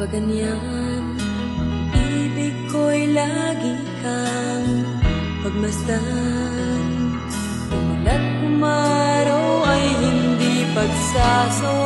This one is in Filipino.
ganyan. Ibig ko'y lagi kang pagmasdan. Umulat umaraw ay hindi pagsasawa.